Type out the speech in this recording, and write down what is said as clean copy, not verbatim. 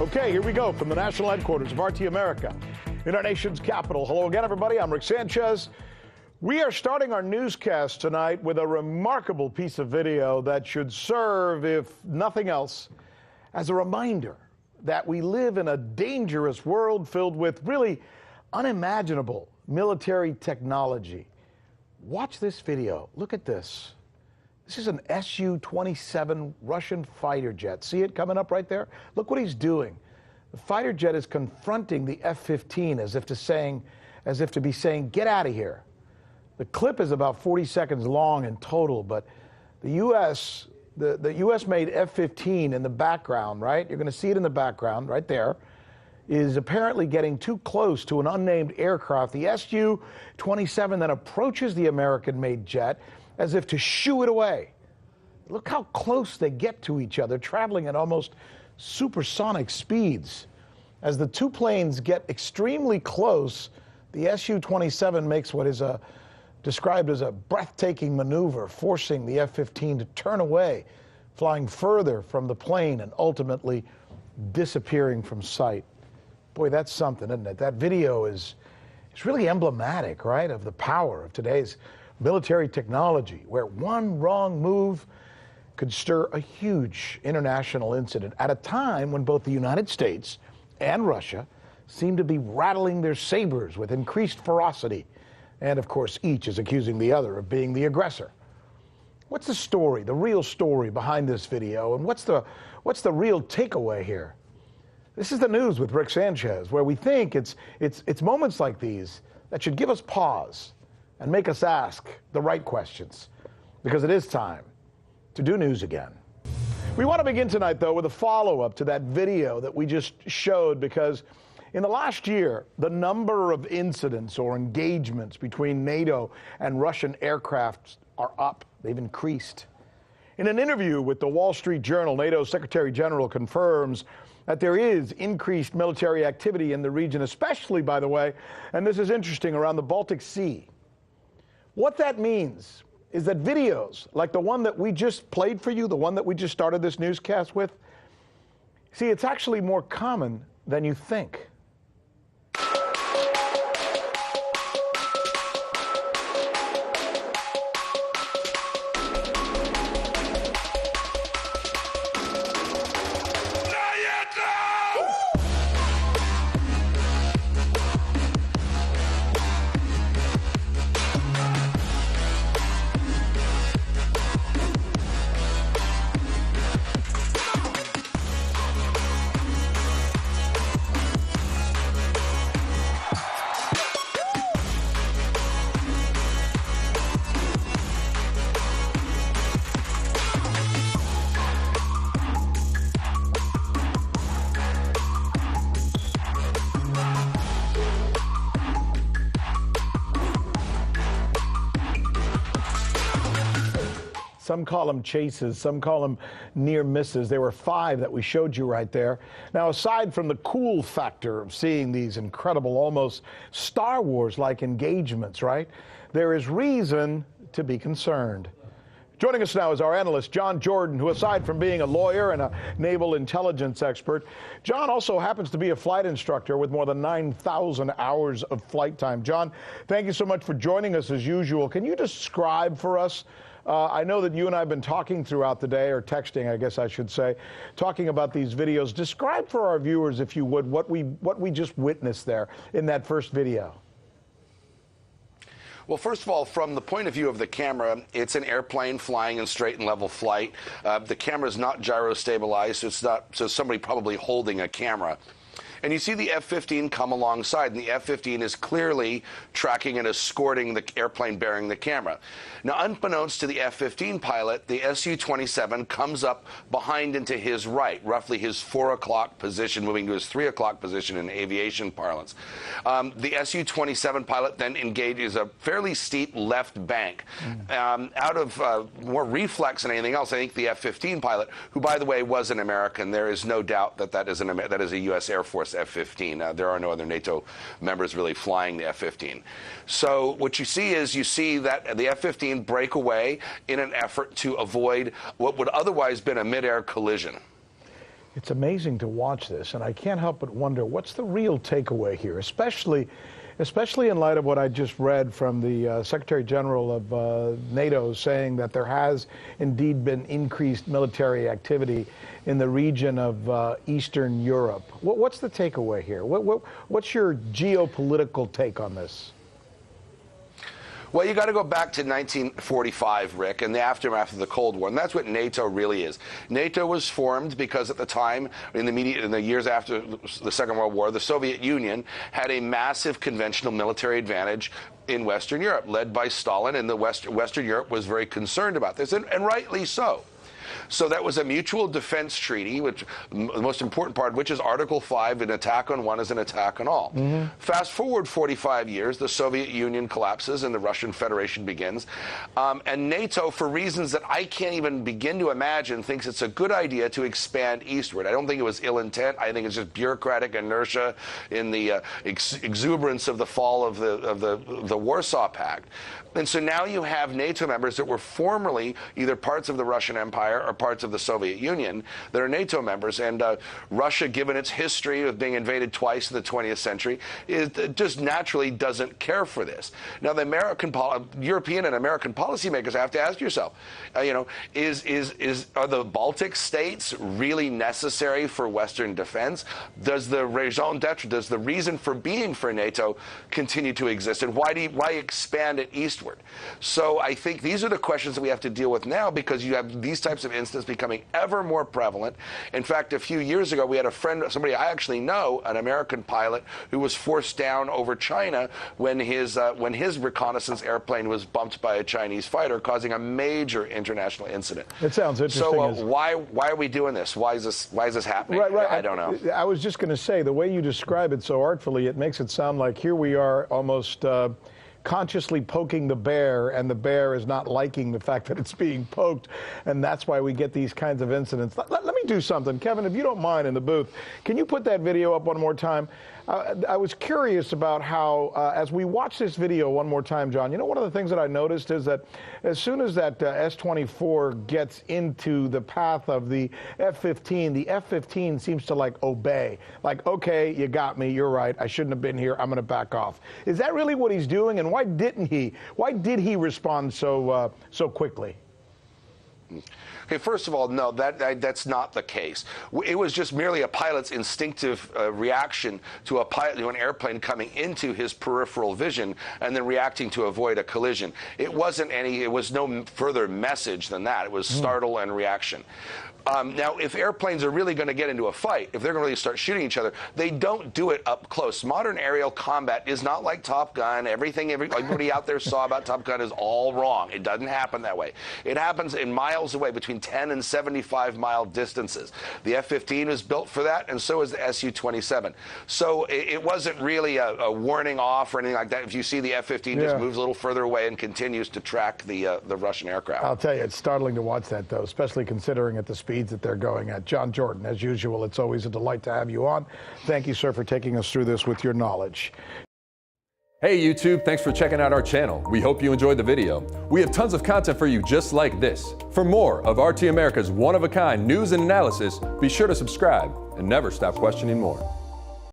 Okay, here we go from the national headquarters of RT America in our nation's capital. Hello again, everybody. I'm Rick Sanchez. We are starting our newscast tonight with a remarkable piece of video that should serve, if nothing else, as a reminder that we live in a dangerous world filled with really unimaginable military technology. Watch this video. Look at this. This is an Su-27 Russian fighter jet. See it coming up right there? Look what he's doing. The fighter jet is confronting the F-15 as if to be saying, get out of here. The clip is about 40 seconds long in total, but the U.S. made F-15 in the background, right? You're going to see it in the background right there, is apparently getting too close to an unnamed aircraft. The Su-27 then approaches the American-made jet as if to shoo it away. Look how close they get to each other, traveling at almost supersonic speeds. As the two planes get extremely close, the Su-27 makes what is described as a breathtaking maneuver, forcing the F-15 to turn away, flying further from the plane and ultimately disappearing from sight. Boy, that's something, isn't it? That video is really emblematic, right, of the power of today's military technology, where one wrong move could stir a huge international incident at a time when both the United States and Russia seem to be rattling their sabers with increased ferocity. And of course, each is accusing the other of being the aggressor. What's the story, the real story behind this video, and what's the real takeaway here? This is the news with Rick Sanchez, where we think it's moments like these that should give us pause and make us ask the right questions, because it is time to do news again. We want to begin tonight, though, with a follow-up to that video that we just showed, because in the last year, the number of incidents or engagements between NATO and Russian aircraft are up. They've increased. In an interview with the Wall Street Journal, NATO Secretary General confirms that there is increased military activity in the region, especially, by the way, and this is interesting, around the Baltic Sea. What that means is that videos like the one that we just played for you, the one that we just started this newscast with, see, it's actually more common than you think. Some call them chases, some call them near misses. There were 5 that we showed you right there. Now, aside from the cool factor of seeing these incredible, almost Star Wars-like engagements, right, there is reason to be concerned. Joining us now is our analyst, John Jordan, who, aside from being a lawyer and a naval intelligence expert, John also happens to be a flight instructor with more than 9,000 hours of flight time. John, thank you so much for joining us as usual. Can you describe for us, I know that you and I have been talking throughout the day, or texting, I guess I should say, talking about these videos. Describe for our viewers, if you would, what we just witnessed there in that first video. Well, first of all, from the point of view of the camera, it's an airplane flying in straight and level flight. The camera is not gyro stabilized, so it's not somebody probably holding a camera. And you see the F-15 come alongside, and the F-15 is clearly tracking and escorting the airplane bearing the camera. Now, unbeknownst to the F-15 pilot, the Su-27 comes up behind and to his right, roughly his 4 o'clock position, moving to his 3 o'clock position in aviation parlance. The Su-27 pilot then engages a fairly steep left bank. Out of more reflex than anything else, I think the F-15 pilot, who, by the way, was an American, there is no doubt that that is a U.S. Air Force F-15. There are no other NATO members really flying the F-15. So what you see is that the F-15 break away in an effort to avoid what would otherwise been a midair collision. It's amazing to watch this, and I can't help but wonder what's the real takeaway here, especially in light of what I just read from the Secretary General of NATO saying that there has indeed been increased military activity in the region of Eastern Europe. What's the takeaway here? What's your geopolitical take on this? Well, you got to go back to 1945, Rick, and the aftermath of the Cold War, and that's what NATO really is. NATO was formed because at the time, in the years after the Second World War, the Soviet Union had a massive conventional military advantage in Western Europe, led by Stalin, and Western Europe was very concerned about this, and rightly so. So that was a mutual defense treaty, which the most important part of which is Article 5, an attack on one is an attack on all. Fast forward 45 years, the Soviet Union collapses and the Russian Federation begins. And NATO, for reasons that I can't even begin to imagine, thinks it's a good idea to expand eastward. I don't think it was ill intent. I think it's just bureaucratic inertia in the exuberance of the fall of the Warsaw Pact. And so now you have NATO members that were formerly either parts of the Russian Empire or parts of the Soviet Union that are NATO members. And Russia, given its history of being invaded twice in the 20th century, just naturally doesn't care for this. Now, the European and American policymakers have to ask yourself, are the Baltic states really necessary for Western defense? Does the raison d'etre, does the reason for being for NATO continue to exist? And why expand it eastward? So I think these are the questions that we have to deal with now, because you have these types of incidents becoming ever more prevalent. In fact, a few years ago, we had a friend, somebody I actually know, an American pilot, who was forced down over China when his reconnaissance airplane was bumped by a Chinese fighter, causing a major international incident. It sounds interesting. So why are we doing this? Why is this happening? Right. I don't know. I was just going to say, the way you describe it so artfully, it makes it sound like here we are almost consciously poking the bear, and the bear is not liking the fact that it's being poked, and that's why we get these kinds of incidents. Let me do something. Kevin, if you don't mind, in the booth, can you put that video up one more time? I was curious about how, as we watch this video one more time, John, you know, one of the things that I noticed is that as soon as that S-24 gets into the path of the F-15, the F-15 seems to, like, obey. Like, okay, you got me, you're right, I shouldn't have been here, I'm going to back off. Is that really what he's doing, and why did he respond so quickly? Okay, first of all, no, that's not the case. It was just merely a pilot's instinctive reaction to an airplane coming into his peripheral vision and then reacting to avoid a collision. It was no further message than that. It was startle and reaction. Now, if airplanes are really going to get into a fight, if they're going to really start shooting each other, they don't do it up close. Modern aerial combat is not like Top Gun. Everybody out there saw about Top Gun is all wrong. It doesn't happen that way. It happens in miles away, between 10 and 75-mile distances. The F-15 is built for that, and so is the Su-27. So it wasn't really a warning off or anything like that. If you see the F-15 just moves a little further away and continues to track the Russian aircraft. I'll tell you, it's startling to watch that, though, especially considering at the speeds that they're going at. John Jordan, as usual, it's always a delight to have you on. Thank you, sir, for taking us through this with your knowledge. Hey YouTube, thanks for checking out our channel. We hope you enjoyed the video. We have tons of content for you just like this. For more of RT America's one-of-a-kind news and analysis, be sure to subscribe and never stop questioning more.